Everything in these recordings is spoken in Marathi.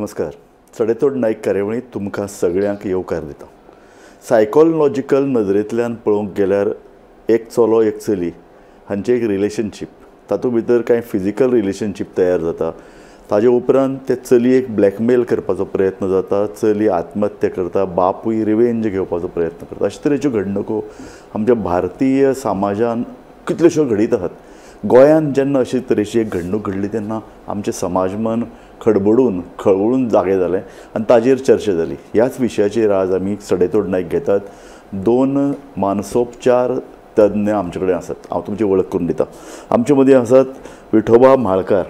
नमस्कार. सडेतोड नाईक कार्यावळींत तुमकां सगळ्यांक येवकार दिता. सायकोलॉजिकल नदरेंतल्यान पळोवंक गेल्यार एक चलो एक चली हांचें एक रिलेशनशीप, तातूंत भितर कांय फिजिकल रिलेशनशीप तयार जाता. ताजे उपरांत ते चलयेक ब्लॅकमेल करपाचो प्रयत्न जाता, चली आत्महत्या करता, बापूय रिवेंज घेवपाचो प्रयत्न करता. अशे तरेच्यो घडणुको आमच्या भारतीय समाजान कितल्योश्यो घडीत आसात. गोंयांत जेन्ना अशे तरेची एक घडणूक घडली तेन्ना आमचें समाज मन खडबडून खळवळून जागे जालें आनी ताजेर चर्चा जाली. ह्याच विशयाचेर आज आमी सडेतोड नाईक घेतात. दोन मानसोपचार तज्ञ आमचे कडेन आसात. हांव तुमची वळख करून दिता. आमचे मदीं आसात विठोबा म्हाळकार,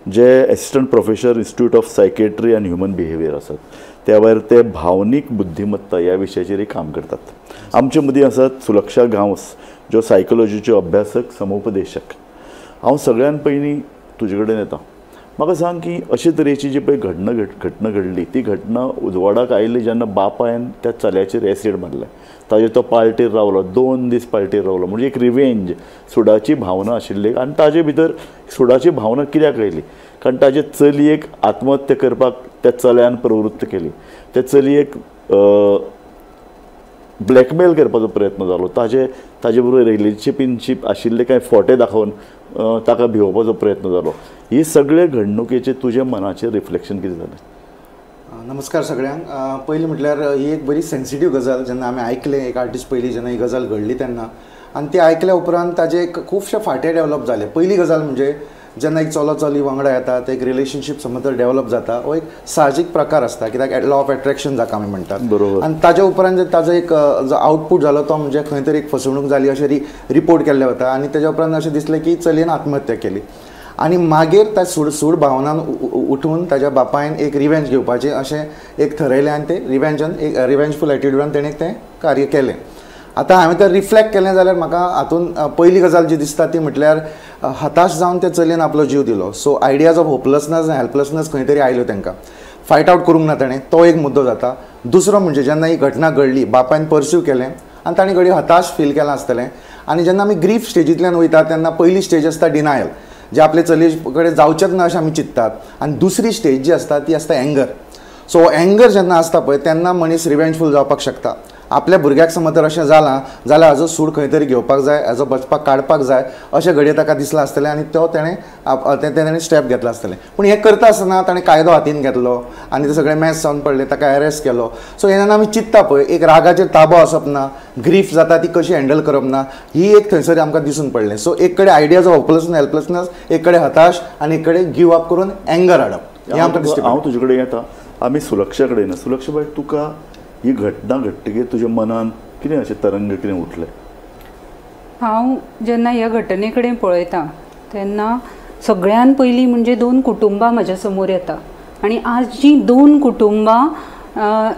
जे assistant professor institute of psychiatry and human behaviour आसात. त्या भायर ते भावनीक बुद्धिमत्ता ह्या विशयाचेरय काम करतात. आमचे मदीं आसात सुलक्षा गांवस, ज्यो सायकोलॉजीच्यो अभ्यासक समुपदेशक. हांव सगळ्यान पयलीं तुजे कडेन येता. म्हाका सांग की अशे तरेची जी पळय घटना घडली ती घटना उजवाडाक आयिल्ली जेन्ना बापायन त्या चल्याचेर एसीड मारलें. ताजेर तो पाल्टेर रावलो, 2 दीस पाल्टेर रावलो. म्हणजे एक रिवेंज, सुडाची भावना आशिल्ली. आनी ताजे भितर सुडाची भावना कित्याक आयली? कारण ताजे चलयेक आत्महत्या करपाक त्या चल्यान प्रवृत्त केली. त्या चलयेक ब्लॅकमेल करपाचो प्रयत्न जालो. ताजे बरोबर रिलेशनशीप आशिल्ले कांय फोटे दाखोवन ताका भिवपाचो प्रयत्न जालो. ही सगळे घडणुकेचे तुज्या मनाचेर रिफ्लेक्शन कितें जालें? नमस्कार सगळ्यांक. पयलीं म्हटल्यार ही एक बरी सेन्सिटीव गजाल जेन्ना आमी आयकलें एक आर्टिस्ट पयलीं जेन्ना ही गजाल घडली तेन्ना, आनी ती आयकल्या उपरांत ताजे खुबशे फाटे डेवलप जाले. पयली गजाल म्हणजे जेन्ना एक चलो चली वांगडा येतात, एक रिलेशनशीप समज तर डेवलप जाता, हो एक साहजीक प्रकार आसता, कित्याक लॉ ऑफ एट्रॅक्शन जाका आमी म्हणटात. बरोबर. आनी ताजे उपरांत ताजो एक जो आउटपूट जालो तो म्हणजे खंय तरी एक फसवणूक जाली अशें रिपोर्ट केल्लें वता. आनी तेज्या उपरांत अशें दिसलें की चलयेन आत्महत्या केली. आनी मागीर त्या सूड भावनान उठून ताज्या बापायन एक रिवेंज घेवपाचें अशें एक थारायलें आनी तें रिवेंजफूल एटिट्यूडान तेणें तें कार्य केलें. आतां हांवें तर रिफ्लेक्ट केलें जाल्यार म्हाका हातूंत पयली गजाल जी दिसता ती म्हटल्यार हताश जावन ते चलयेन आपलो जीव दिलो. सो आयडियाज ऑफ होपलेसनस आनी हेल्पलेसनस खंय तरी आयल्यो तांकां. फायट आवट करूंक ना ताणें, तो एक मुद्दो जाता. दुसरो म्हणजे जेन्ना ही घटना घडली, बापायन परस्यू केलें आनी ताणें घडी हताश फील केलां आसतलें. आनी जेन्ना आमी ग्रीफ स्टेजींतल्यान वयता तेन्ना पयली स्टेज आसता डिनायल, जे आपले चलये कडेन जावचेंच ना अशें आमी चिंततात. आनी दुसरी स्टेज जी आसता ती आसता एंगर. सो एंगर जेन्ना आसता पळय तेन्ना मनीस रिवेंजफूल जावपाक शकता. आपल्या भुरग्याक समज तर अशें जालां जाल्यार हाजो सूड खंय तरी घेवपाक जाय, हाजो बचपाक काडपाक जाय अशें घडये ताका दिसलां आसतलें. आनी तो तेणें स्टेप घेतला आसतलें. पूण हें करता आसतना ताणें कायदो हातीन घेतलो आनी ते सगळें मॅस जावन पडलें, ताका अरेस्ट केलो. सो जेन्ना आमी चिंतता पळय एक रागाचेर ताबो आसप ना, ग्रीफ जाता ती कशी हँडल करप ना, ही एक थंयसर आमकां दिसून पडलें. सो एक कडेन आयडियाज ऑफ होपलेसनस हेल्पलेसनस, एक कडेन हताश आनी एक कडेन गिव अप करून एंगर हाडप. हांव तुजे कडेन येता. आमी सुलक्षा कडेन येना. सुलक्षा बाय, तुका ही घटना घडटकीर तुज्या मनान कितें अशें तरंग कितें उठलें? हांव जेन्ना ह्या घटने कडेन पळयता तेन्ना सगळ्यान पयलीं म्हणजे 2 कुटुंबां म्हाज्या समोर येता. आनी आज जी 2 कुटुंबां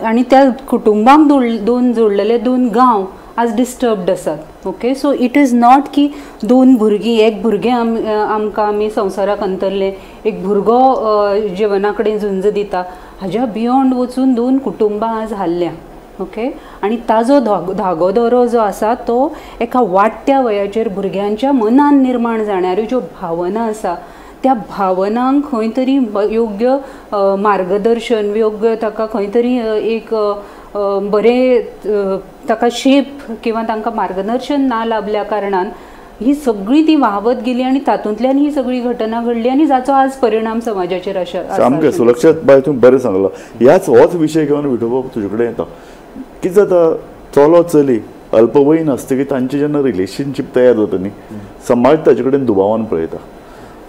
आनी त्या कुटुंबांक जोडलेले 2 गांव आज डिस्टर्ब्ड आसात. Okay, so it is not की 2 भुरगीं, एक भुरगें आमकां आमी संवसाराक अंतरले, एक भुरगो जिवना कडेन झुंज दिता. हाज्या बियॉन्ड वचून 2 कुटुंबां आज हाल्ल्या. ओके, आनी ताजो धागोदोरो जो आसा तो एका वाडट्या वयाचेर भुरग्यांच्या मनान निर्माण जाणाऱ्यो ज्यो भावना आसा त्या भावनांक खंय तरी योग्य मार्गदर्शन, योग्य ताका खंय तरी एक बरें ताका शेप किंवा तांकां मार्गदर्शन ना लाभल्या कारणान ही सगळी ती वाहवत गेली आनी तातूंतल्यान ही सगळी घटना घडली आनी जाचो आज परिणाम समाजाचेर आसा. सामकें सुलक्षा बाय, तूं बरें सांगलो. होच विशय घेवन विठोबा तुजे कडेन येता. कितें जाता, चलो चली अल्पवयीन आसतकीर तांची जेन्ना रिलेशनशीप तयार जाता न्ही, समाज ताजे कडेन दुबावान पळयता.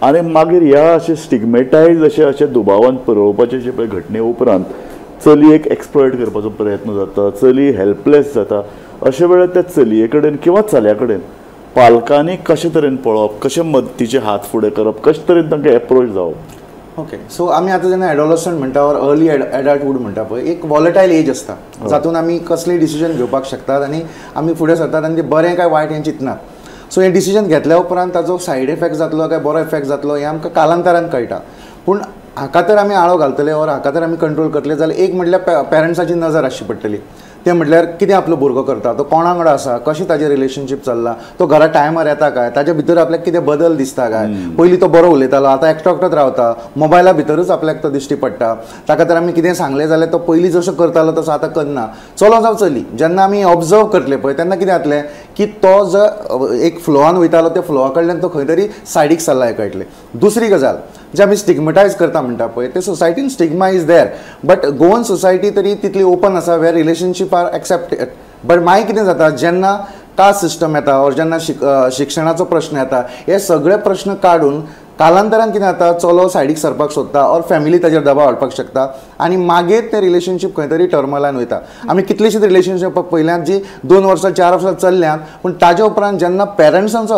आनी मागीर ह्या अशें स्टिगमेटायज अशें दुबावान पळोवपाचे जे पळय घटने उपरांत चलयेक एक्सप्लॉयट करपाचो प्रयत्न जाता, चली हेल्पलेस जाता. अशे वेळार त्या चलये कडेन किंवा चल्या कडेन पालकांनी कशे तरेन पळोवप, कशे मदतीचे हात फुडें करप, कशे तरेन तांकां एप्रोच जावप? ओके, सो आमी आतां जेन्ना एडोलसंट म्हणटा वा अर्ली एडल्टहूड म्हणटा पळय, एक वॉलेटायल एज आसता जातून आमी कसलेय डिसिजन घेवपाक शकतात आनी आमी फुडें सरतात आनी तें बरें काय वायट हें चिंतनात. सो हें डिसिजन घेतल्या उपरांत ताजो सायड इफेक्ट जातलो काय बरो इफेक्ट जातलो हें आमकां कालांतरान कळटा. पूण हाका तर आमी आळो घालतले वा हाका तर आमी कंट्रोल करतले जाल्यार एक म्हटल्यार पेरंट्साची नजर आसची पडटली. ते म्हटल्यार कितें आपलो भुरगो करता, तो कोणा कडेन आसा, कशें ताजें रिलेशनशीप चल्लां, तो घरा टायमार येता काय, ताच्या भितर आपल्याक कितें बदल दिसता काय, पयलीं तो बरो उलयतालो आतां एकटो एकटोच रावता, मोबायला भितरूच आपल्याक तो दिश्टी पडटा, ताका तर आमी कितें सांगलें जाल्यार तो पयलीं जसो करतालो तसो आतां करना. चलो जावं चली, जेन्ना आमी ऑब्जर्व करतले पळय तेन्ना कितें जातलें की तो जो एक फ्लोआन वयतालो त्या फ्लोआ कडल्यान तो खंय तरी सायडीक सरला हें कळटलें. दुसरी गजाल जे आमी स्टिग्मटायज करता म्हणटा पळय ते सोसायटीन stigma is there, but Goan society तरी तितली ओपन आसा where relationship are accepted. But मागीर कितें जाता जेन्ना कास्ट सिस्टम येता और जेन्ना शिक्षणाचो प्रश्न येता, हे सगळे प्रश्न काडून कालांतरान कितें जाता चलो सायडीक सरपाक सोदता और फॅमिली ताजेर दबाव हाडपाक शकता आनी मागीर तें रिलेशनशीप खंय तरी टर्मलान वयता. आमी कितलीशीच रिलेशनशीप पयल्यात जी 2 वर्सां 4 वर्सां चल्ल्यात, पूण ताजे उपरांत जेन्ना पेरंट्सांचो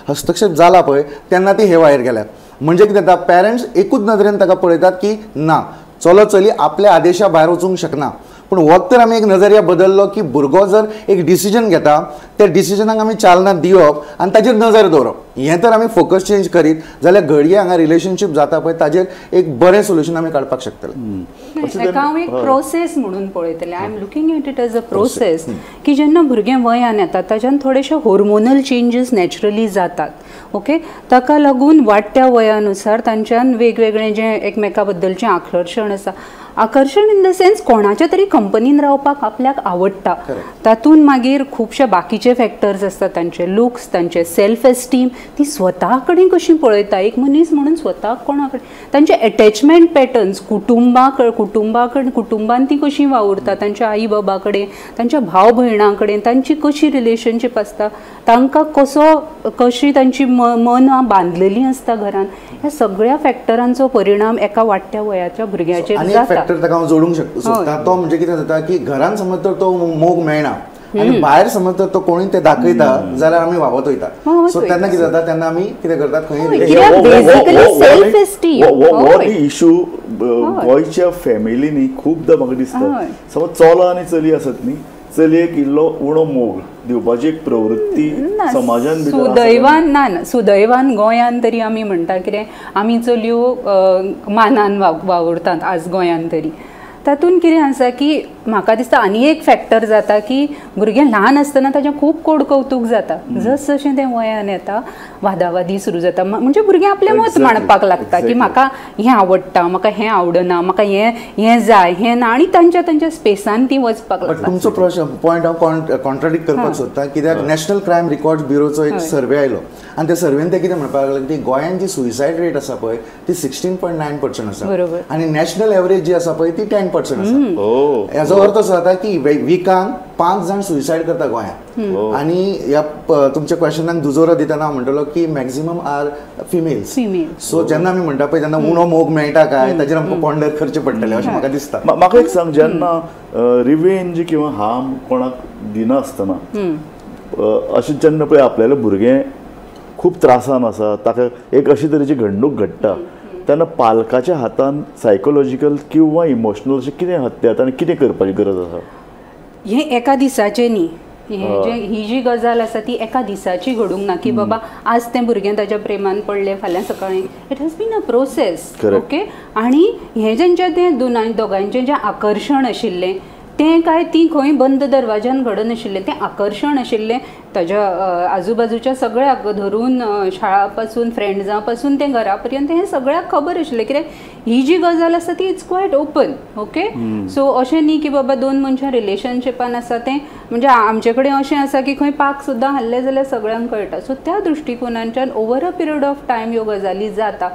हस्तक्षेप जाला पळय तेन्ना ती हे वायर गेल्यात. म्हणजे कितें जाता पेरंट्स एकूच नदरेन ताका पळयतात की ना चलो चली आपल्या आदेशा भायर वचूंक शकना, पूण वक्त तर आमी एक नजरिया बदललो की भुरगो जर एक डिसिजन घेता त्या डिसिजनाक आमी चालना दिवप आनी ताजेर नजर दवरप. हें तर आमी फोकस चेंज करीत जाल्यार घडये हांगा रिलेशनशीप जाता पळय ताजेर एक बरें सोल्युशन आमी काडपाक शकतले. हांव एक प्रोसेस म्हणून पळयतलें. I am looking at it as a process की जेन्ना भुरगें वयान येता ताच्यान थोडेशे हॉर्मोनल चेंजीस नॅचरली जातात. ओके, ताका लागून वाडट्या वयानुसार तांच्यान वेगवेगळें जें एकमेका बद्दलचें आकर्शण आसा, आकर्शण इन द सेन्स कोणाच्या तरी कंपनीन रावपाक आपल्याक आवडटा, तातूंत मागीर खुबशे बाकीचे फॅक्टर्स आसतात, तांचे लुक्स, तांचे सेल्फ एस्टीम, ती स्वता कडेन कशी पळयता एक मनीस म्हणून स्वताक कोणा कडेन, तांचे एटॅचमेंट पॅटर्न्स कुटुंबान ती कशी वावुरता, तांच्या आई बाबा कडेन, तांच्या भाव भयणां कडेन तांची कशी रिलेशनशीप आसता, तांकां कशी तांची मन बांदलेली आसता घरान, ह्या सगळ्या फॅक्टरांचो परिणाम एका वाडट्या वयाच्या भुरग्याचेर जाता. फॅक्टर ताका हांव जोडूंक सोदता तो म्हणजे कितें जाता की घरान समज तर तो मोग मेळना आनी भायर समज तर तो कोणी ते दाखयता जाल्यार आमी वावत वयता. सो तेन्ना कितें जाता तेन्ना आमी कितें करतात खंय इशू गोंयच्या फॅमिलीनी खूबदां म्हाका दिसता समज चलो आनी चली आसत न्ही, चलयेक इल्लो उणो मोग दिवपाची एक प्रवृत्ती समाजान सुदैवान गोंयान तरी आमी म्हणटा कितें आमी चलयो मानान वावुरतात आज गोंयान तरी. तातूंत कितें आसा की म्हाका दिसता आनी एक फॅक्टर जाता की भुरगें ल्हान आसतना ताचें खूब कोड कौतूक जाता, जस जशें तें वयान येता वादावादी सुरू जाता, म्हणजे भुरगें आपलें मत मांडपाक लागता की म्हाका हें आवडटा, म्हाका हें आवडना, म्हाका हें जाय हें ना, आनी तांच्या स्पेसान ती वचपाक लागता. तुमचो पॉयंट हांव कॉन्ट्राडिक्ट करपाक सोदता कित्याक नॅशनल क्रायम रिकॉर्ड्स ब्युरोचो एक सर्वे आयलो आनी त्या सर्वेन ते कितें म्हणपाक लागले की गोंयान जी सुसायड रेट आसा पळय ती 16.9% आसा आनी नॅशनल एवरेज जी आसा पळय ती 10% आसा. हेजो अर्थ असो जाता की विकान 5 जाण सुसायड करता गोंयांत. आनी ह्या तुमच्या क्वेश्चनाक दुजोरो दितना हांव म्हणटलो की मॅक्झिमम आर फिमेल्स. सो जेन्ना आमी म्हणटा पळय जेन्ना उणो मोग मेळटा काय ताजेर आमकां पोंडर करचें पडटलें अशें म्हाका दिसता. म्हाका एक सांग, जेन्ना रिवेंज किंवा हार्म कोणाक दिनासतना अशें जेन्ना पळय आपल्यालें भुरगें खूब त्रासान आसा, ताका एक अशे तरेची घडणूक घडटा, तेन्ना पालकाच्या हातान सायकोलॉजिकल किंवा इमोशनल अशें कितें हत्यात आनी कितें करपाची गरज आसा? हें एका दिसाचें न्ही, ही जी गजाल आसा ती एका दिसाची घडूंक ना की बाबा आज तें भुरगें ताच्या प्रेमान पडलें फाल्यां सकाळीं. It has been a process. Okay, आनी हें जेंचें तें दोगांयचें जें आकर्शण आशिल्लें तें काय ती खंय बंद दरवाज्यान घडनाशिल्लें, तें आकर्शण आशिल्लें ताज्या आजूबाजूच्या सगळ्याक धरून शाळा पासून फ्रेंड्सां पासून तें घरा पर्यंत हें सगळ्याक खबर आशिल्लें. कित्याक ही जी गजाल आसा ती it's quiet open. Okay, so अशें न्ही की बाबा 2 मनशां रिलेशनशिपान आसा तें म्हणजे आमचे कडेन अशें आसा की खंय पाक सुद्दां हाडलें जाल्यार सगळ्यांक कळटा. सो त्या दृश्टिकोनांच्यान over a period of time ह्यो गजाली जाता.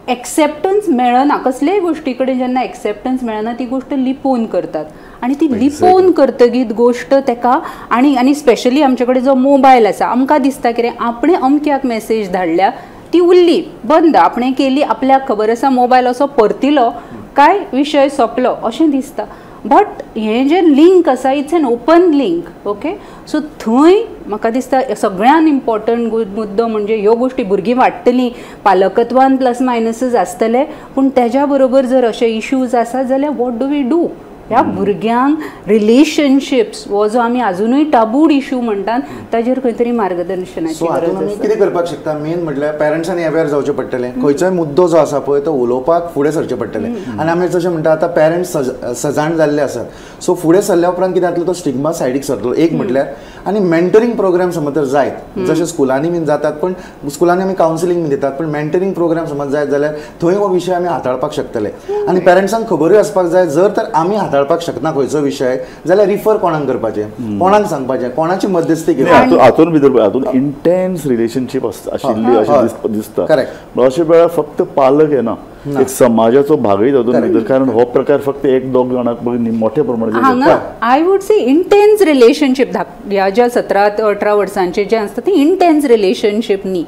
एक्सेप्टन्स मेळना कसलेय गोश्टी कडेन, जेन्ना एक्सेप्टन्स मेळना ती गोश्ट लिपोवन करतात आनी ती लिपोवन करतकीत गोश्ट तेका आनी स्पेशली आमचे कडेन जो मोबायल आसा आमकां दिसता कितें आपणें अमक्याक मेसेज धाडल्या ती उरली बंद, आपणें केली आपल्याक खबर आसा मोबायल असो परतिलो काय विशय सोंपलो अशें दिसता. बट हें जें लिंक आसा it's an open link. Okay, so थंय म्हाका दिसता सगळ्यान इम्पॉर्टंट मुद्दो म्हणजे ह्यो गोश्टी भुरगीं वाडटलीं, पालकत्वान प्लस मायनसीस आसतले, पूण तेज्या बरोबर जर अशे इश्यूज आसा जाल्यार वॉट डू वी डू? ह्या भुरग्यांक रिलेशनशिप्स हो जो आमी अजूनय टाबूड इश्यू म्हणटात ताजेर खंय तरी मार्गदर्शनाची सो हातून गरज आमी आसा. कितें करपाक शकता मेन म्हटल्यार पेरंट्सांनी अवेअर जावचें पडटलें खंयचोय मुद्दो जो आसा पळय तो उलोवपाक फुडें सरचें पडटलें आनी आमी जशें म्हणटा आतां पेरंट्स सजाण जाल्ले आसात सो फुडें सरल्या उपरांत कितें जातलो तो स्टिग्मा सायडीक सरतलो एक म्हटल्यार आनी मेंटरींग प्रोग्राम समज जर जायत जशें स्कुलांनी बीन जातात पण स्कुलांनी आमी कावन्सिलींग बीन दितात पण मेंटरींग प्रोग्राम समज जायत जाल्यार थंय हो विशय आमी हाताळपाक शकतले आनी पेरंट्सांक खबरूय आसपाक जाय जर तर आमी हाताळपाक शकना खंयचो विशय जाल्यार रिफर कोणाक करपाचें कोणाक सांगपाचें कोणाची मध्यस्थी घेवपाची हातून भितर हातून इंटेन्स रिलेशनशीप आशिल्ली अशें दिसता Correct. अशे वेळार फक्त पालक येना एक समाजाचो भागय तातूंत भितर कारण हो प्रकार फक्त एक दोग जाणांक मोठ्या प्रमाणात हांगा I would say intense relationship ह्या ज्या 17-18 वर्सांचे जे आसता ते इंटेन्स रिलेशनशीप न्ही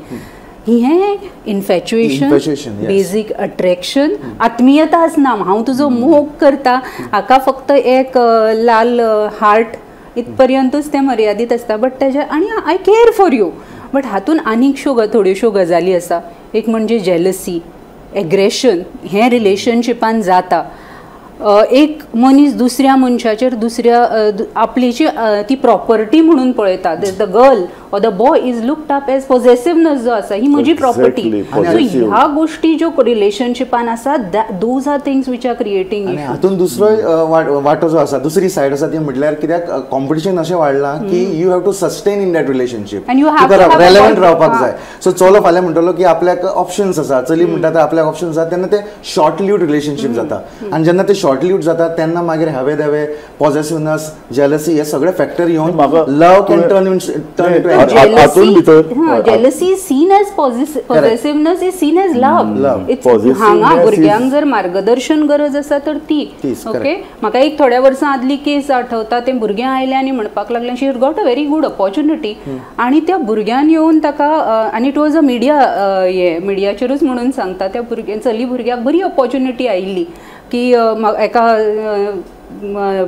हे इन्फॅच्युएशन बेजीक अट्रॅक्शन आत्मीयता आसना हांव तुजो मोग करता हाका फक्त एक लाल हार्ट इथपर्यंतूच ते मर्यादीत आसता बट तेजे आनी I care for you but हातून आनीक थोड्योश्यो गजाली आसा एक म्हणजे जेलसी एग्रेशन हे रिलेशनशिपान जाता एक मनीस दुसऱ्या मनशाचेर आपली ती प्रॉपर्टी म्हणून पळयता the girl or the boy is looked up as possessiveness जो आसा ही म्हजी प्रॉपर्टी सो ह्या गोष्टी ज्यो रिलेशनशिपान आसा those are things which are creating आनी हातून दुसरोय वाटो जो आसा दुसरी सायड आसा ती म्हटल्यार कित्याक कॉम्पिटिशन अशें वाडलां की you have to sustain in that relationship relevant रावपाक जाय सो चलो फाल्यां म्हणटलो की आपल्याक ऑप्शन्स आसा चली म्हणटा ते आपल्याक ऑप्शन्स आसा तेन्ना ते शॉर्ट लिव्ड रिलेशनशीप जाता आनी जेन्ना ते शॉर्ट लिव्ड जाता तेन्ना मागीर हावे दावे पॉझेसिव्हनेस जेलसी हे सगळे फॅक्टर येवन love can turn jealousy is seen as possessiveness is seen as love हांगा भुरग्यांक जर मार्गदर्शन गरज आसा तर ती ओके म्हाका एक थोड्या वर्सां आदली केस आठवता ते भुरगें आयले आनी म्हणपाक लागलें she got a very good opportunity आनी त्या भुरग्यान येवन ताका आनी इट वॉज अ मिडियाचेरूच म्हणून सांगता त्या भुरग्यां चली भुरग्याक बरी ऑपॉर्च्युनिटी आयिल्ली की एका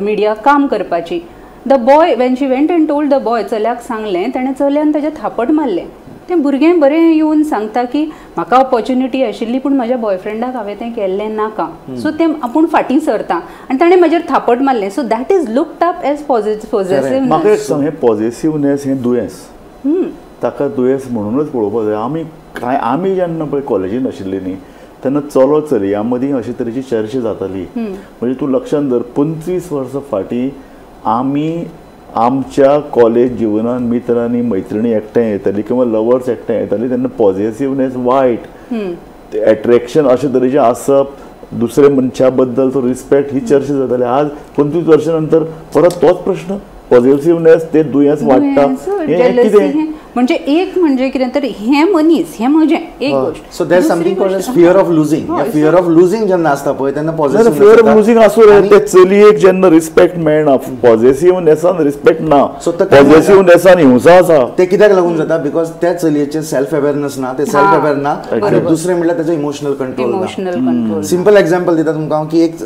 मिडियाक काम करपाची the boy Wien she went end told the boy चल्याक सांगलें ताणें चल्यान ताजें थापट मारलें तें भुरगें बरें येवन सांगता की म्हाका ऑपॉर्च्युनिटी आशिल्ली पूण म्हज्या बॉयफ्रेंडाक हांवें तें केल्लें नाका सो तें आपूण फाटीं सरता आनी ताणें म्हजेर थापट मारलें so that is looked up as possessiveness म्हाका एक सांग हें पॉझेसिव्हनेस हें दुयेंस ताका दुयेंस म्हणूनच पळोवपाक जाय आमी जेन्ना पळय कॉलेजीन आशिल्लीं न्ही तेन्ना चलो चलयां मदीं अशे तरेची चर्चा जाताली म्हणजे तूं लक्षांत धर 25 वर्सां फाटीं आमी आमच्या कॉलेज जिवनान मित्रांनी मैत्रिणी एकठांय येताली किंवा लवर्स एकठांय येताली तेन्ना पॉझेसिव्हनेस वायट एट्रॅक्शन अशे तरेचें आसप दुसरे मनशा बद्दल तो रिस्पेक्ट ही चर्चा जाताली आज 25 वर्सां नंतर परत तोच प्रश्न पॉझेसिव्हनेस ते दुयेंस वाडटा हें कितें म्हणजे एक म्हणजे कितें तर हे मनीस हे म्हजें एक गोष्ट so there something called as fear of losing या फियर ऑफ लुजिंग जेन्ना आसता पळय तेन्ना पॉझेसिव्ह फियर ऑफ लुजिंग आसूं रे ते चलयेक जेन्ना रिस्पेक्ट मेळना पॉझेसिव्हनेसान रिस्पेक्ट ना पॉझेसिव्हनेसान हिंसा आसा ते कित्याक लागून जाता बिकॉज त्या चलयेचें सेल्फ अवेअरनेस ना ते सेल्फ अवेअर ना आनी दुसरें म्हणल्यार ताचो इमोशनल कंट्रोल ना सिंपल एग्जांपल दिता तुमकां की एक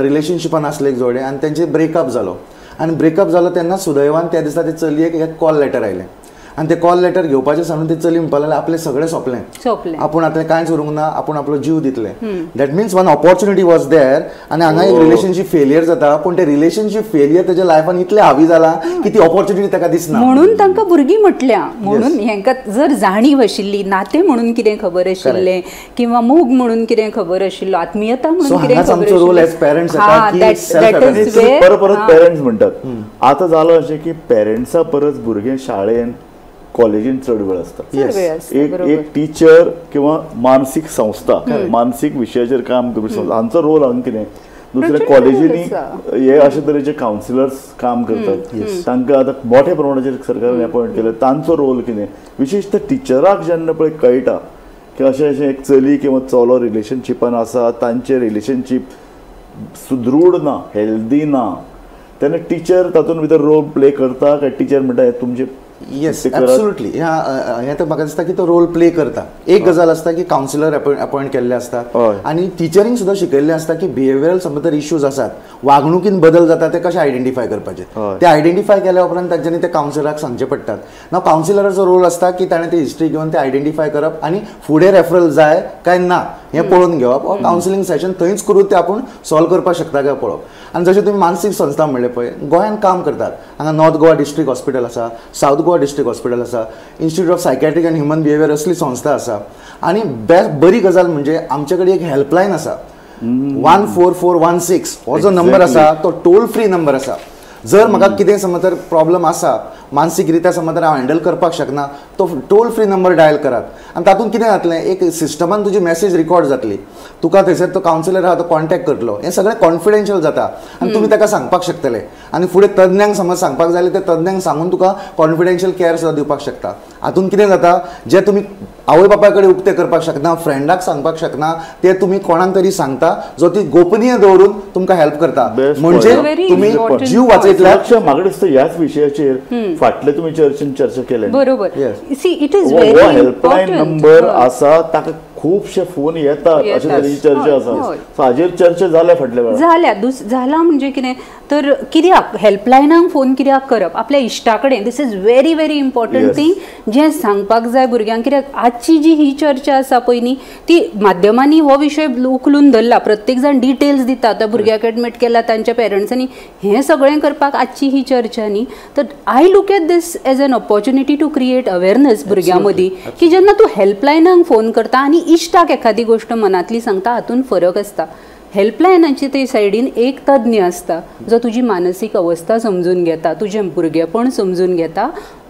रिलेशनशिपान आसले एक जोडे आनी तेंचे ब्रेकअप जालो आनी ब्रेकअप जालो तेन्ना सुदैवान त्या दिसा ते चलयेक एक कॉल लेटर आयलें आनी ते कॉल लेटर घेवपाचें सांगून ते चली म्हणपाक लागलें आपलें सगळें सोंपलें आपूण आतां कांयच उरूंक ना आपूण आपलो जीव दितलें that means one opportunity was there आनी हांगा एक रिलेशनशीप फेलियर जाता पूण ते रिलेशनशीप फेलियर तेज्या लायफान इतलें हावी जाला की ती ऑपॉर्च्युनिटी ताका दिसना म्हणून तांकां भुरगीं म्हटल्या म्हणून हेंकां जर जाणीव आशिल्ली नातें म्हणून कितें खबर आशिल्लें किंवा मोग म्हणून कितें खबर आशिल्लो आत्मीयता म्हणून कितें खबर आशिल्ली परत पेरंट्स म्हणटात आतां जालो अशें की पेरंट्सा परस भुरगें शाळेन कॉलेजीन चड वेळ आसता एक टीचर किंवा मानसीक संस्था मानसीक विशयाचेर काम करपी संस्था हांचो रोल हांगा कितें दुसऱ्या कॉलेजींनी हे अशे तरेचे कावन्सिलर्स काम करतात तांकां आतां मोठ्या प्रमाणाचेर सरकारान अपॉयंट केले तांचो रोल कितें विशेषतः टिचराक जेन्ना पळय कळटा की अशें अशें एक चली किंवा चलो रिलेशनशिपान आसा तांचें रिलेशनशीप सुदृढ ना हेल्दी ना तेन्ना टिचर तातूंत भितर रोल प्ले करता काय टिचर म्हणटा तुमचे येस एब्सोल्युटली हें तर म्हाका दिसता की तो रोल प्ले करता एक गजाल आसता की कावन्सिलर अपॉयंट केल्ले आसतात आनी टिचरींक सुद्दां शिकयल्लें आसता की बिहेवियरल समज तर इश्यूज आसात वागणुकीन बदल जाता ते कशे आयडेंटिफाय करपाचे ते आयडेंटिफाय केल्या उपरांत तांच्यांनी ते कावन्सिलराक सांगचे पडटात ना कावन्सिलराचो रोल आसता की ताणें ती हिस्ट्री घेवन ते आयडेंटिफाय करप आनी फुडें रेफरल जाय काय ना हें पळोवन घेवप हो कावन्सिलींग सेशन थंयच करून ते आपूण सॉल्व करपाक शकता काय पळोवप. आनी जशें तुमी मानसीक संस्था म्हणलें पळय, गोंयांत काम करतात. हांगा नॉर्थ गोवा डिस्ट्रिक्ट हॉस्पिटल आसा, सावथ गोवा डिस्ट्रिक्ट हॉस्पिटल आसा, institute of psychiatric end human behaviour असली संस्था आसा. आनी बरी गजाल म्हणजे आमचे कडेन एक हेल्पलायन आसा 14416 हो जो नंबर आसा तो टोल फ्री नंबर आसा. जर म्हाका कितें समज तर प्रॉब्लम आसा, मानसीकरित्या समज तर हांव हँडल करपाक शकना, तो टोल फ्री नंबर डायल करात. आनी तातूंत कितें जातलें, एक सिस्टमान तुजी मॅसेज रिकॉर्ड जातली, तुका थंयसर तो कावन्सिलर आहा तो कॉन्टॅक्ट करतलो. हें सगळें कॉन्फिडेन्शियल जाता आनी तुमी ताका सांगपाक शकतले. आनी फुडें तज्ञांक समज सांगपाक जाय ते तज्ञांक सांगून तुका कॉन्फिडेन्शियल केअर सुद्दां दिवपाक शकता. हातूंत कितें जाता, जे तुमी आवय बापाय कडेन उक्ते करपाक शकना, फ्रेंडाक सांगपाक शकना, ते तुमी कोणाक तरी सांगता, जो ती गोपनीय दवरून तुमकां हेल्प करता. म्हणजे तुम्ही जीव वाचयतल्यात. म्हाका दिसता ह्याच विशयाचेर फाटले तुमी चर्चा केले बरोबर. See it is helpline number आसा, ताका खूपशे फोन येतात, अशें तरेची चर्चा आसा. हाजेर चर्चा जाल्या फाटल्या वेळार झाला म्हणजे कितें तर कित्याक हेल्पलायनाक फोन कित्याक करप, आपल्या इश्टा कडेन. This is very very important thing जें सांगपाक जाय भुरग्यांक. कित्याक आजची जी ही चर्चा आसा पळय न्ही, ती माध्यमांनी हो विशय उखलून धरला. प्रत्येक जाण डिटेल्स दिता, तो भुरग्याक एडमीट केला तांच्या पेरंट्सांनी, हें सगळें करपाक आजची ही चर्चा न्ही. तर I look at this as an opportunity to create awareness भुरग्यां मदीं, की जेन्ना तूं हेल्पलायनाक फोन करता आनी इश्टाक एखादी गोष्ट मनांतली सांगता, हातूंत फरक आसता. हेल्पलायनाची ते सायडीन एक तज्ञ आसता जो तुजी मानसीक अवस्था समजून घेता, तुजें भुरगेपण समजून घेता.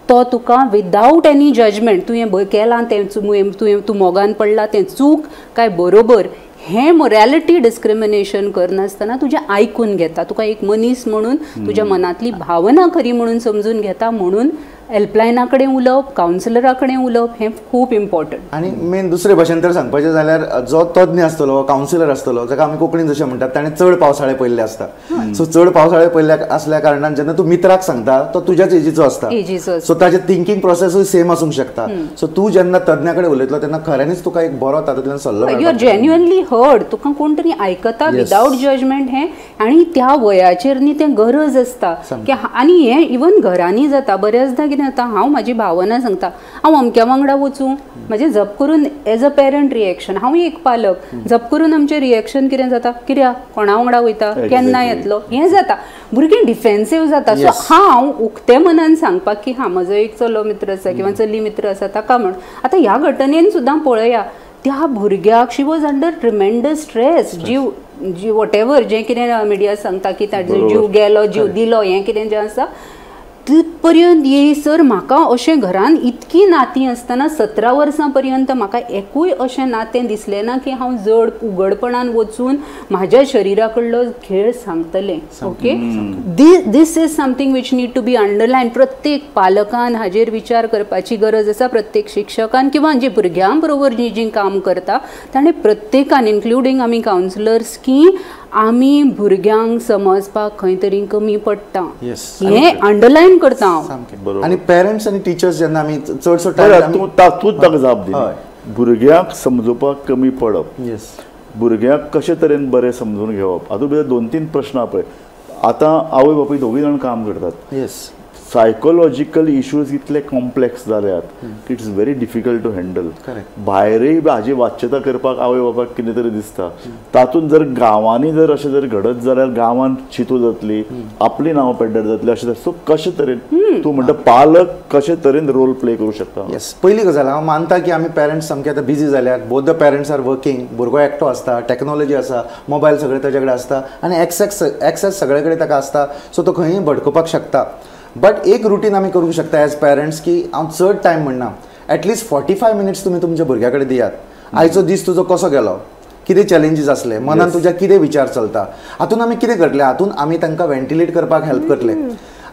तो तुका विदावट एनी जजमेंट, तूं हें केलां तें तूं मोगान पडला तें चूक काय बरोबर, हें मोरॅलिटी डिस्क्रिमिनेशन करनासतना तुजें आयकून घेता. तुका एक मनीस म्हणून तुज्या मनांतली भावना खरी म्हणून समजून घेता. म्हणून हेल्पलायना कडेन उलोवप, कावन्सिलरा कडेन उलोवप हें खूब इम्पॉर्टंट. आनी मेन दुसरे भाशेन तर सांगपाचें जाल्यार जो तज्ञ आसतलो, कावन्सिलर आसतलो, जाका आमी कोंकणीन जशें म्हणटात, ताणें चड पावसाळे पयल्ले आसता. सो चड पावसाळे पयल्ल्या असल्या कारणान जेन्ना तूं मित्राक सांगता तो तुज्याच एजीचो आसता, सो ताचें थिंकींग प्रोसेसूय सेम आसूंक शकता. सो तूं जेन्ना तज्ञा कडेन उलयतलो तेन्ना खऱ्यांनीच तुका एक बरो तातूंतल्यान सल्लो यू आर जेन्युअनली हर्ड. तुका कोण तरी आयकता विदावट जजमेंट. हें आनी त्या वयाचेर न्ही तें गरज आसता. आनी हें इवन घरांनी जाता. बऱ्याचदा कितें जाता, हांव म्हाजी भावना सांगता, हांव अमक्या वांगडा वचूं, म्हजें जप करून एज अ पेरंट रिएक्शन, हांव एक पालक, जप करून आमचें रिएक्शन कितें जाता, कित्याक कोणा वांगडा वयता, केन्ना येतलो, हें जाता. भुरगीं डिफेन्सीव जाता. सो हांव उक्ते मनान सांगपाक की हा म्हजो एक चलो मित्र आसा किंवा चली मित्र आसा ताका म्हण. आतां ह्या घटनेन सुद्दां पळया, त्या भुरग्याक शी वॉज अंडर ट्रिमेंडस स्ट्रेस. जीव वॉटेवर जें कितें मिडिया सांगता की ताजो जीव गेलो, जीव दिलो, हें कितें जें आसा तितपर्यंत येयसर म्हाका अशें घरान इतकी नातीं आसतना 17 वर्सां पर्यंत म्हाका एकूय अशें नातें दिसलें ना की हांव जड उघडपणान वचून म्हाज्या शरिरा कडलो खेळ सांगतलें. Okay, this is something which need to be underline. प्रत्येक पालकान हाजेर विचार करपाची गरज आसा. प्रत्येक शिक्षकान किंवा जे भुरग्यां बरोबर जीं काम करता ताणें प्रत्येकान, इन्क्लुडींग आमी कावन्सिलर्स, की आमी भुरग्यांक समजपाक खंय तरी कमी पडटा हें अंडरलायन करता हांव. आनी पेरंट्स आनी टिचर्स जेन्ना आमी चडसो तूच ताका जाप दिली. भुरग्यांक समजोवपाक कमी पडप, भुरग्यांक कशे तरेन बरें समजून घेवप, हातूंत भितर 2-3 प्रश्न आहा पळय. आतां आवय बापूय दोगूय जाण काम करतात. सायकोलॉजिकल इश्यूज इतले कॉम्प्लेक्स जाल्यात it's very difficult to handle. भायरय हाजी वाच्यता करपाक आवय बापाक कितें तरी दिसता. तातूंत जर गांवांनी जर अशें जर घडत जाल्यार गांवांत चितू जातली, आपली नांवां पेड्ड्यार जातली, अशें. सो कशे तरेन तूं म्हणटा पालक कशे तरेन रोल प्ले करूं शकता? पयली गजाल हांव मानता की आमी पेरंट्स सामके आतां बिजी जाल्यात. Both the parents are working. भुरगो एकटो आसता, टॅक्नॉलॉजी आसा, मोबायल सगळे ताचे कडेन आसता आनी एक्सेस सगळे कडेन ताका आसता. सो तो खंयय भटकुपाक शकता. बट एक रुटीन आमी करूंक शकता एज पेरंट्स की हांव चड टायम म्हणना, एटलिस्ट 45 मिनिट्स तुमी तुमच्या भुरग्या कडेन दियात. आयचो दीस तुजो कसो गेलो, कितें चॅलेंजीस आसले, मनान तुज्या कितें विचार चलता, हातून आमी कितें करतले, हातून आमी तांकां वेंटिलेट करपाक हेल्प करतले.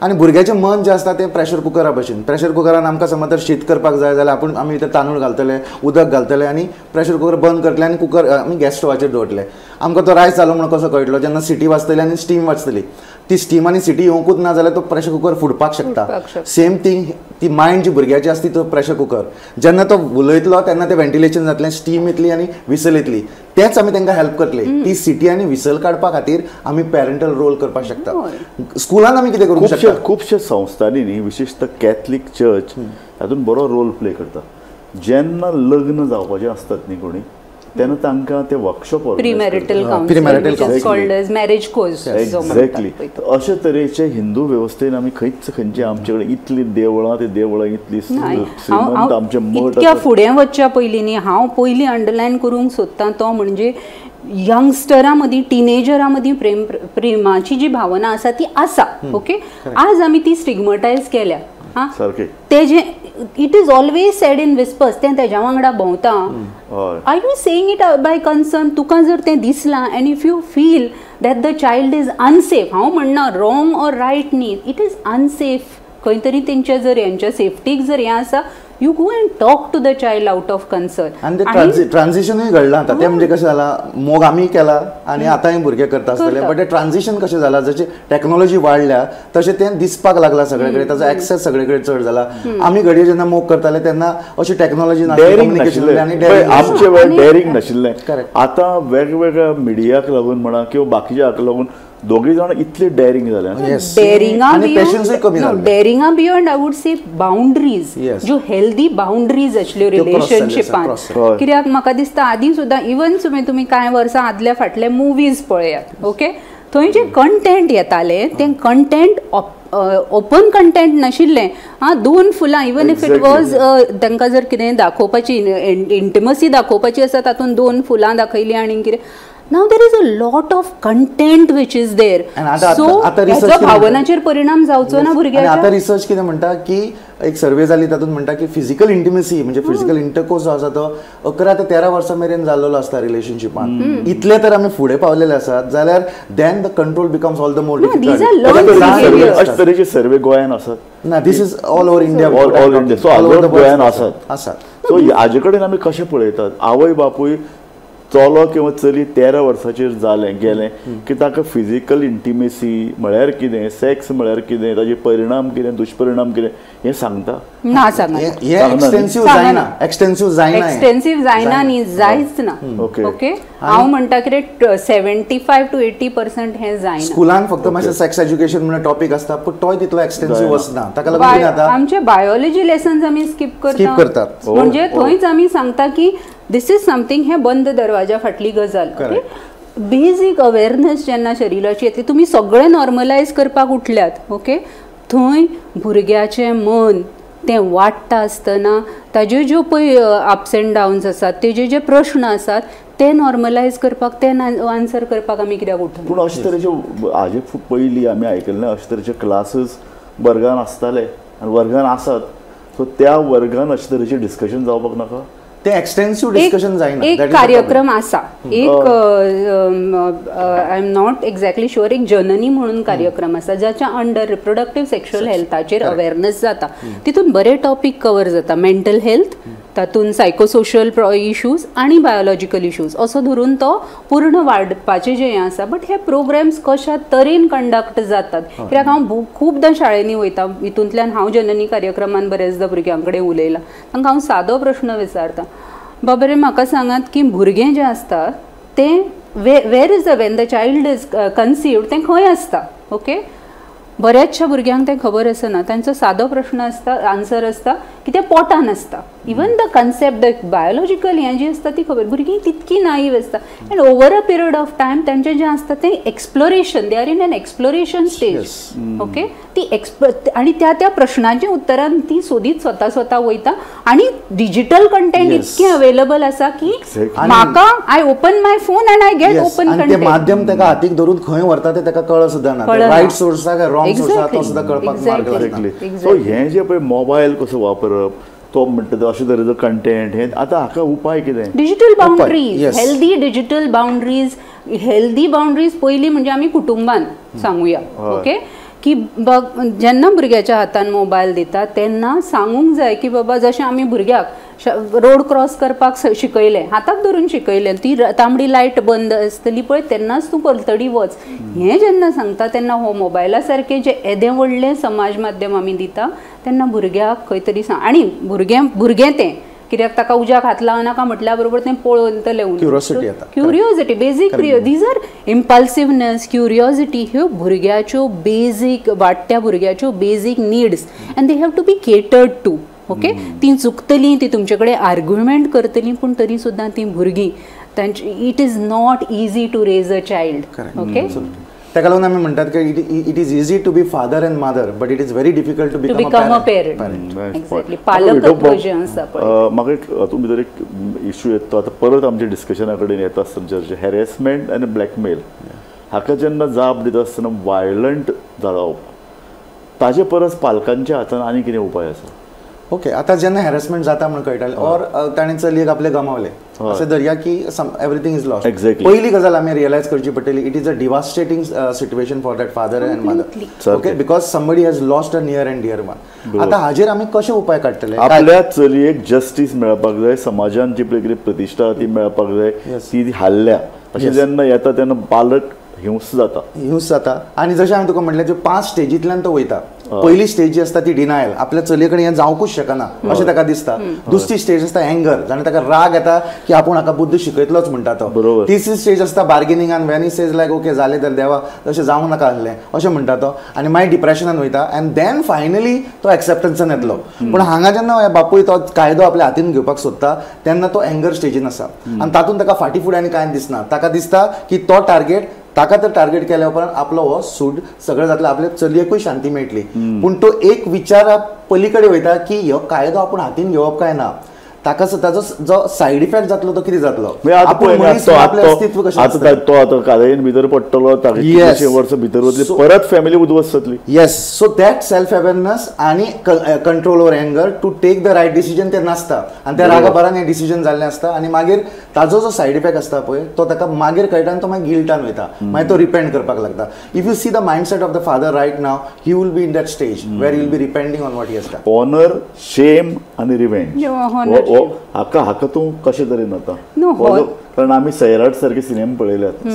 आनी भुरग्याचें मन जें आसता तें प्रेशर कुकरा भशेन. प्रेशर कुकरान आमकां समज जर शीत करपाक जाय जाल्यार आमी भितर तांदूळ घालतले, उदक घालतले आनी प्रेशर कुकर बंद करतले आनी कुकर आमी गॅस स्टोवाचेर दवरतले. आमकां तो रायस जालो म्हणून कसो कळटलो, जेन्ना सिटी वाजतली आनी स्टीम वाजतली. ती स्टीम आनी सिटी येवंकूच ना जाल्यार तो प्रेशर कुकर फुटपाक शकता. सेम थिंग ती मायंड जी भुरग्याची आसती तो प्रेशर कुकर, जेन्ना तो उलयतलो तेन्ना तें वेंटिलेशन जातलें, स्टीम येतली आनी विसल येतली. तेंच आमी तांकां हेल्प करतले. ती सिटी आनी विसल काडपा खातीर आमी पेरंटल रोल करपाक शकता. स्कुलान आमी कितें करूंक शकता? खुबशे संस्थांनी न्ही, विशेषतः कॅथलीक चर्च हातूंत बरो रोल प्ले करता. जेन्ना लग्न जावपाचें आसतात न्ही कोणी, तेन्ना तांकां ते workshop premarital Premarital counselling called as marriage course exactly. अशे तरेचे हिंदू वेवस्थेन आमी खंयचे आमचे कडेन इतली देवळां ते देवळां इतली श्रीमंत आमचे मठ इतक्या फुडें वचच्या पयलीं न्ही हांव पयलीं अंडरलायन करूंक सोदतां तो म्हणजे यंगस्टरां मदीं टिनेजरां मदीं प्रेमाची जी भावना आसा ती आसा. ओके, आज आमी ती स्टिग्मटायज केल्या. सारकें ते जे it is always said in whispers तें तेज्या वांगडा भोंवता. Are you saying it by concern? तुका जर तें दिसलां and if you feel that the child is unsafe, हांव म्हणना रॉंग ऑर रायट न्ही, इट इज अनसेफ, खंय तरी तेंच्या जर हेंच्या सेफ्टीक जर हें आसा, you go and talk to the child out of concern. आणि ते ट्रान्झिशनूय घडलां आतां. ते म्हणजे कशें जाला, मोग आमी केला आनी आतांय भुरगे करता आसतले, बट ते ट्रान्झिशन कशें जाला, जशें टॅक्नॉलॉजी वाडल्या तशें तें दिसपाक लागला सगळे कडेन, ताचो एक्सेस सगळे कडेन चड जाला. आमी घडये जेन्ना मोग करताले तेन्ना अशी टॅक्नॉलॉजी डेअरिंग नाशिल्लें, आमचे वेळ डेअरिंग नाशिल्लें. आतां वेगवेगळ्या मिडियाक लागून म्हणा किंवा बाकीच्या लागून दोघी जाण इतले डेअरिंग जाल्या. डेअरिंगा beyond I would say boundaries, ज्यो हेल्दी बाउंड्रीज आसल्यो रिलेशनशिपान. कित्याक म्हाका दिसता आदी सुद्दां इवन तुमी कांय वर्सां आदल्या फाटले मुवीज पळयात. ओके, थंय जे कंटेंट येताले तें कंटेंट ओपन कंटेंट नाशिल्लें. दोन फुलां, इवन इफ इट वॉज तांकां जर कितें दाखोवपाची इंटिमसी दाखोवपाची आसा तातूंत दोन फुलां दाखयलीं आनी कितें. Now there is a lot of content which is there. So हाचो भावनाचेर परिणाम जावचो ना भुरग्याच्या. आता रिसर्च कितें म्हणटा की एक सर्वे जाली तातूंत म्हणटा की फिजिकल इंटिमेसी म्हणजे फिजिकल इंटरकोर्स जो आसा तो 11 ते 13 वर्सां मेरेन जाल्लो आसता रिलेशनशिपान. इतले तर आमी फुडें पावलेले आसात जाल्यार then the control becomes all the more difficult. अशे तरेचे सर्वे गोंयान आसात ना, this is all over India. All India. So all गोंयान आसात. सो हाजे कडेन आमी कशें पळयतात, आवय बापूय चलो किंवा चली 13 वर्साचेर जालें गेलें की ताका फिजिकल इंटिमेसी म्हळ्यार कितें, सेक्स म्हळ्यार कितें, ताजे परिणाम कितें, दुश्परिणाम कितें हें सांगता ना. एक्सटेन्सिव्ह जायना न्ही, जायच ना. ओके, हांव म्हणटा कितें 75 to 80% हें जायना. स्कुलान फक्त मातशें सेक्स एज्युकेशन म्हणून टॉपिक आसता, पूण तोय तितलो एक्सटेन्सिव्ह वचना. ताका लागून आतां आमचे बायोलॉजी लेसन्स आमी स्किप करतात. म्हणजे थंयच आमी सांगता की दिस इज समथींग, हे बंद दरवाजा फाटली गजाल. बेजीक अवेरनेस जेन्ना शरिराची येतली, तुमी सगळें नॉर्मलायज करपाक उठल्यात. ओके, थंय भुरग्याचें मन तें वाडटा आसतना ताज्यो ज्यो पळय अप्स एंड डावन्स आसात, तेजे जे प्रश्न आसात ते नॉर्मलायज करपाक, ते आन्सर करपाक आमी कित्याक उठना. पूण अशे तरेचे हाजे पयलीं आमी आयकल्लें अशे तरेचे क्लासीस वर्गान आसताले आनी वर्गान आसात. सो त्या वर्गान अशे तरेचे डिस्कशन जावपाक नाका. ते एक्सटेन्सिव्ह डिस्कशन जायना. एक कार्यक्रम आसा, एक I am not exactly sure, एक जननी म्हणून कार्यक्रम आसा जाच्या अंडर रिप्रोडक्टिव्ह सेक्शुअल हेल्थाचेर अवेरनेस जाता. तितून बरे टॉपिक कवर जाता, मेंटल हेल्थ, तातूंत सायकोसोशियल इश्यूज आनी बायोलॉजिकल इश्यूज असो धरून तो पूर्ण वाडपाचें जें आसा. बट हे प्रोग्राम्स कशा तरेन कंडक्ट जातात, कित्याक हांव खुबदां शाळेंनी वयता, हितूंतल्यान हांव जननी कार्यक्रमान बरेचदां भुरग्यां कडेन उलयलां. तांकां हांव सादो प्रश्न विचारता, बाबा रे म्हाका सांगात की भुरगें जें आसता तें where is when the child is conceived तें खंय आसता. ओके, बऱ्याचशा भुरग्यांक तें खबर आसना. तांचो सादो प्रश्न आसता, आन्सर आसता की तें पोटान आसता. Even the concept, the biological हें जी आसता ती खबर, भुरगीं तितकी नाईव आसता. End over a period of time तेंचें जें आसता तें exploration, they are in an exploration stage. Okay, ती आनी त्या प्रश्नांच्या उत्तरान ती सोदीत स्वता वयता. आनी डिजिटल कंटेंट इतकें अवेलेबल आसा की म्हाका I open my phone end I get open content. ते माध्यम ताका हातीक धरून खंय व्हरता तें ताका कळत सुद्दां ना. रायट सोर्स काय रॉंग सोर्स आसा तो सुद्दां कळपाक मार्ग लागना. सो हें जे पळय मोबायल कसो वापरप, तो म्हणटा अशे तरेचो कंटेंट, हें आतां हाका उपाय कितें? Digital boundaries, healthy digital boundaries. Healthy boundaries पयलीं म्हणजे आमी कुटुंबान सांगुया. ओके, की जेन्ना भुरग्याच्या हातान मोबायल दिता तेन्ना सांगूंक जाय की बाबा, जशें आमी भुरग्याक रोड क्रॉस करपाक शिकयलें, हाताक धरून शिकयलें, ती तांबडी लायट बंद आसतली पळय तेन्नाच तूं पलतडी वच, हें जेन्ना सांगता तेन्ना हो मोबायला सारकें जे येदें व्हडलें समाज माध्यम आमी दिता तेन्ना भुरग्याक खंय तरी आनी भुरगें तें कित्याक ताका उज्याक हात लावनाका म्हटल्या बरोबर तें पळोवन लेवन curiosity, basic these are impulsiveness, curiosity, ह्यो भुरग्याच्यो बेजीक, वाडट्या भुरग्याच्यो basic needs and they have to be catered to. Okay, ती चुकतलीं, ती तुमचे कडेन आर्ग्युमेंट करतलीं, पूण तरी सुद्दां ती भुरगीं it is not easy to raise a child. Okay, ताका लागून आमी म्हणटात की it is easy to be father and mother but it is very difficult to become a parent. Exactly, पालकत्व जे आसा पळय. म्हाका एक हातूंत भितर एक इश्यू येता, आतां परत आमच्या डिस्कशना कडेन येता आसतना हॅरेसमेंट आनी ब्लॅकमेल हाका जेन्ना जाप दिता आसतना वायलंट जावप, ताजे परस पालकांच्या हातान आनी कितें उपाय आसा? ओके, आता जेन्ना हॅरेसमेंट जाता म्हणून कळटालें ऑर ताणें चलयेक आपले गमावले अशें धरया की एवरीथींग इज लॉस्ट. पयली गजाल आमी रियलायज करची पडटली, it is a devastating situation for that father and mother. Okay, because somebody has lost a near and dear one. आता हाजेर आमी कशे उपाय काडटले? आपल्या चलयेक जस्टीस मेळपाक जाय, समाजान जी पळय कितें प्रतिश्ठा ती मेळपाक जाय, ती हाल्ल्या अशें जेन्ना येता तेन्ना पालक हिंस जाता. आनी जशें हांवें तुका म्हटलें ज्यो 5 स्टेजींतल्यान तो वयता. पहिली स्टेज जी आसता ती डिनायल, आपल्या चलये कडेन हें जावंकूच शकना अशें ताका दिसता. दुसरी स्टेज आसता एंगर, जाणें ताका राग येता की आपूण हाका बुद्ध शिकयतलोच म्हणटा तो. तिसरी स्टेज आसता बार्गेनिंगान, when he says like okay जालें तर देवा तशें जावंक नाका आसलें अशें म्हणटा तो, आनी मागीर डिप्रेशनान वयता एंड देन फायनली तो एक्सेप्टन्सान येतलो. पूण हांगा जेन्ना बापूय तो कायदो आपल्या हातीन घेवपाक सोदता तेन्ना तो एंगर स्टेजीन आसा आनी तातूंत ताका फाटी फुडें आनी कांय दिसना. ताका दिसता की तो टार्गेट ताका तर टार्गेट केल्या उपरांत आपलो हो सूड सगळें जातलें, आपल्या चलयेकूय शांती मेळटली. पूण तो एक विचारा पलीकडे वयता की हो कायदो आपूण हातीन घेवप काय ना. ताका ताजो जो सायड इफेक्ट जातलो तो कितें जातलो? तो आतां कादयेन भितर पडटलो, वर्सां भितर वतली, परत फॅमिली उद्ध्वस्त जातली. Yes, so that self awareness आनी control over anger to take the right decision ते नासता आनी त्या रागा भरान हें डिसिजन जाल्लें आसता. आनी मागीर ताजो जो सायड इफेक्ट आसता पळय तो ताका मागीर कळटा आनी तो मागीर गिल्टान वयता, मागीर तो रिपेंट करपाक लागता. If you see the mindset of the father right now, he will be in that stage where he'll be repenting on what he has done. Honour, shame आनी रिवेंज हाका तूं कशें तरेन आता? कारण आमी सैराट सारखे सिनेमा पळयल्यात,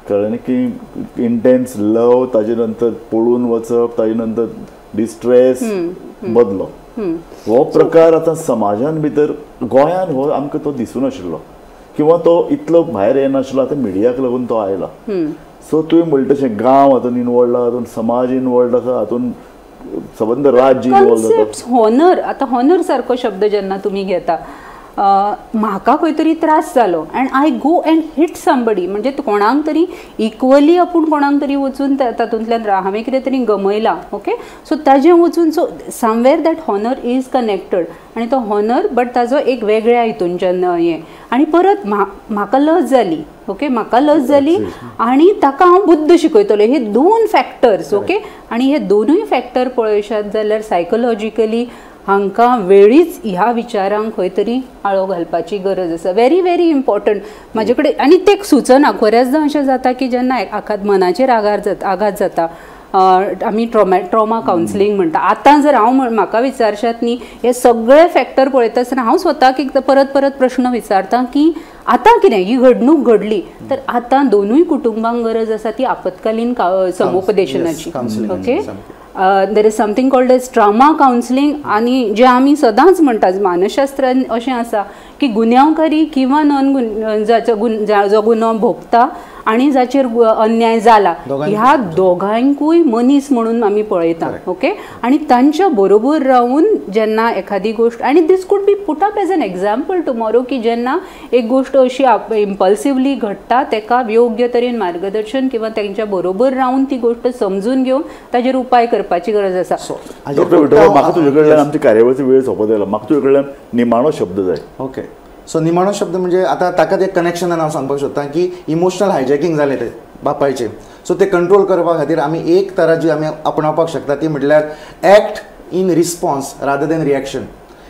कळ्ळें की इंटेन्स लव, ताजे नंतर पळून वचप, ताजे नंतर डिस्ट्रेस, बदलो. हो प्रकार आतां समाजान भितर गोंयान हो आमकां तो दिसून आशिल्लो किंवा तो इतलो भायर येनाशिल्लो. आतां मिडियाक लागून तो आयला. सो तुवें म्हणटा तशें गांव हातून इनवॉल्ड आसा, हातून समाज इनवॉल्ड आसा, हातून सबंद राज्य इनवॉल्ड जाता. हॉनर, आतां हॉनर सारको शब्द जेन्ना तुमी घेता, म्हाका खंय तरी त्रास जालो and I go and hit somebody, म्हणजे कोणाक तरी इक्वली आपूण कोणाक तरी वचून तातूंतल्यान हांवें कितें तरी गमयलां. ओके, सो ताजें वचून so somewhere that honour is connected आनी तो हॉनर बट ताजो एक वेगळ्या हितूनच्यान हें. आनी परत म्हाका लज जाली. ओके, म्हाका लज जाली आनी ताका हांव बुद्ध शिकयतलो. हे 2 फॅक्टर्स. ओके, आनी हे दोनूय फॅक्टर पळयशात जाल्यार सायकोलॉजिकली हांकां वेळीच ह्या विचारांक खंय तरी आळो घालपाची गरज आसा. व्हेरी व्हेरी इम्पॉर्टंट म्हाजे कडेन. आनी तें सुचना. खऱ्याचदां अशें जाता की जेन्ना मनाचेर आघात जाता, आमी ट्रॉमा कावन्सिलींग म्हणटा. आतां जर म्हाका विचारशात न्ही, हे सगळे फॅक्टर पळयता आसतना हांव स्वताक एक परत प्रश्न विचारता की आतां कितें, ही घडणूक घडली तर आतां दोनूय कुटुंबांक गरज आसा ती आपतकालीन समुपदेशनाची. Okay, there is something called as trauma counselling. आनी जे आमी सदांच म्हणटात मानसशास्त्रान अशें आसा की गुन्यांवकारी किंवा जो गुन्हो भोगता आनी जाचेर अन्याय जाला ह्या दोगांकूय मनीस म्हणून आमी पळयता. ओके, आनी तांच्या बरोबर रावन जेन्ना एखादी गोष्ट, आनी this could be put up as an example tomorrow, की जेन्ना एक गोष्ट अशी इम्पल्सिवली घडटा तेका योग्य तरेन मार्गदर्शन किंवा तांच्या बरोबर रावन ती गोष्ट समजून घेवन ताजेर उपाय करपाची गरज आसा. म्हाका तुजे कडल्यान आमची कार्यावळीचो वेळ सोंपत आयलो, म्हाका तुजे कडल्यान निमाणो शब्द जाय. ओके, सो निमाणो शब्द म्हणजे आता ताका एक कनेक्शनान हांव सांगपाक सोदतां की इमोशनल हायजॅकींग जालें ते बापायचें. सो ते कंट्रोल करपा खातीर आमी एक तरा जी आमी आपणावपाक शकता ती म्हटल्यार act in response rather than reaction.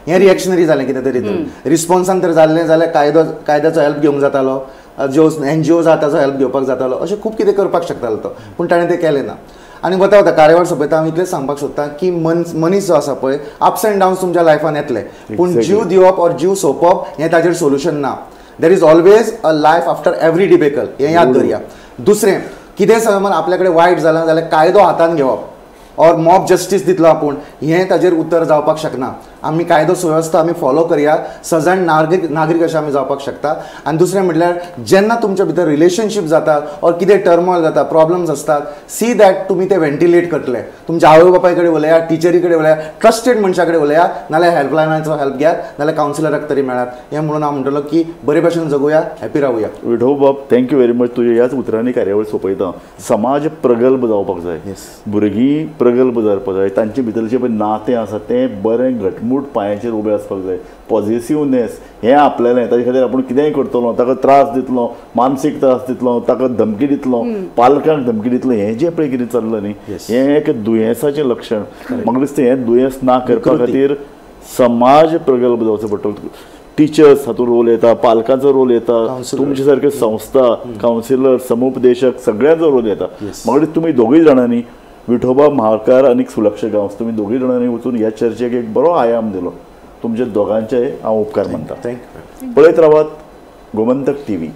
हें रिएक्शनरी जालें कितें तरी. रिस्पॉन्सान तर जाल्लें जाल्यार कायद्याचो हेल्प घेवंक जातालो, ज्यो NGOs आहा ताचो हेल्प घेवपाक जातालो, अशें खूब कितें करपाक शकतालो तो. पूण ताणें तें केलें ना. आनी वता वता कार्यावळ सोंपयता हांव इतलेंच सांगपाक सोदतां की मनीस जो आसा पळय, अप्स एंड डावन्स तुमच्या लायफान येतले, पूण जीव दिवप ऑर जीव सोंपप हें ताजेर सोल्युशन ना. There is always a life after every debacle, हें याद दवरया. दुसरें, कितें समज आपल्या कडेन वायट जालां जाल्यार कायदो हातान घेवप ऑर मॉब जस्टीस दितलो आपूण, हें ताजेर उत्तर जावपाक शकना. आमी कायदो सुवेवस्था आमी फॉलो करया, सजण नागरीक अशें आमी जावपाक शकता. आनी दुसरें म्हटल्यार जेन्ना तुमच्या भितर रिलेशनशीप जाता ऑर कितें टर्मोइल जाता, प्रॉब्लम्स असतात, सी दॅट तुमी ते व्हेंटिलेट करतले. तुमच्या आवय बापाय कडेन उलया, टिचरी कडेन उलया, ट्रस्टेड मनशा कडेन उलया, नाल्यार हेल्पलायनाचो हेल्प घेयात, नाल्यार कावन्सिलराक तरी मेळात. हें म्हणून हांव म्हणटलो की बरे भशेन जगुया, हॅपी रावुया. विठो बाब, थँक्यू व्हेरी मच. तुज्या ह्याच उतरांनी कार्यावळ सोंपयता. समाज प्रगल्भ जावपाक जाय, भुरगीं प्रगल्भ जावपाक जाय, तांचे भितरचें पळय नातें आसा तें बरें घटमूट पांयाचेर उबें आसपाक जाय. पॉझिटिव्हनेस हें आपल्यालें, ताचे खातीर आपूण कितेंय करतलो, ताका त्रास दितलो, मानसीक त्रास दितलो, ताका धमकी दितलो, पालकांक धमकी दितलो, हें जें पळय कितें चल्लां न्ही, हें एक दुयेंसाचें लक्षण. म्हाका दिसता हें दुयेंस ना करपा खातीर समाज प्रगल्भ जावचो पडटलो. टिचर्स हातूंत रोल येता, पालकांचो रोल येता, तुमचे सारके संस्था, कावन्सिलर, समुपदेशक सगळ्यांचो रोल येता. म्हाका दिसता तुमी दोगूय जाणांनी, विठोबा म्हाळकार आनी सुलक्षा गांवस, तुमी दोगूय जाणांनी वचून ह्या चर्चेक एक बरो आयाम दिलो. तुमचे दोगांचे हांव उपकार मानता. थँक्यू. पळयत रावात गोमंतक TV.